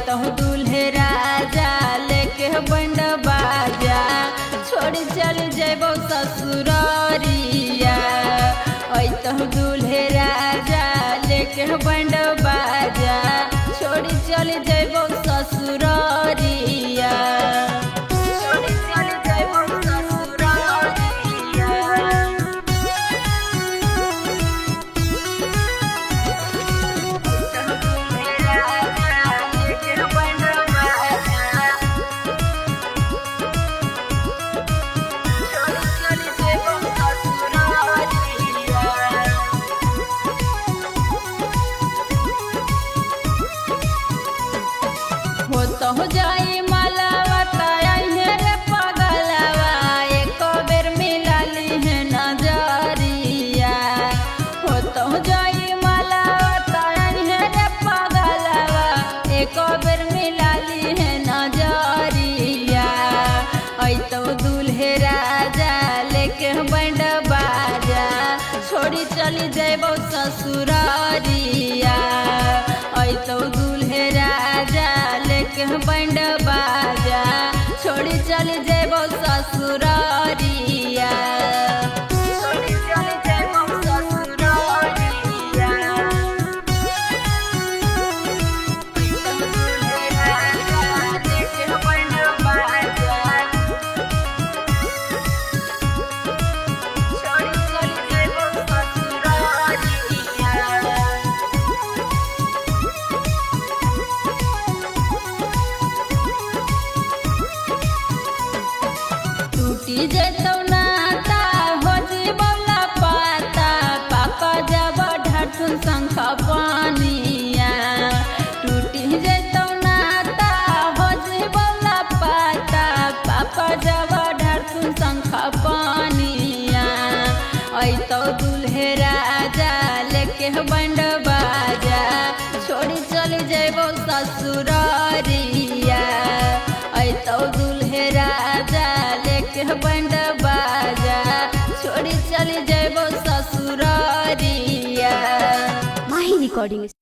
तो दूल्हे राजा लेके बंड बाजा छोड़ चल जेबो ससुरारिया। तो दूल्हे राजा लेके बंड बाजा छोड़ चल जेबो ससुरारिया। हो जाई मालावा ताये रे पगलवा एक बेर मिला ली है नजरिया। हो जाई मालावा ताये रे पगलवा एक बेर मिला ली है नजरिया। तो दूल्हे राजा लेके बंड बाजा छोड़ी चली जेबो ससुरारिया। तो दूल्हे राजा लेके बंड बाजा छोड़ी चली जेबो ससुरारिया। टूटी जेतौ नाता हो जीवला पाता पापा जब ढाठुन शंख पानिया। टूटी जेतौ नाता हो जीवला पाता पापा जब ढाठुन शंख पानिया। तो दूल्हे राजा लेके बंड बाजा छोड़ी चली जेबो ससुरारिया। तो दूल्हे राजा लेके बंड बाजा छोड़ी चली जेबो ससुरारिया। माही रिकॉर्डिंग।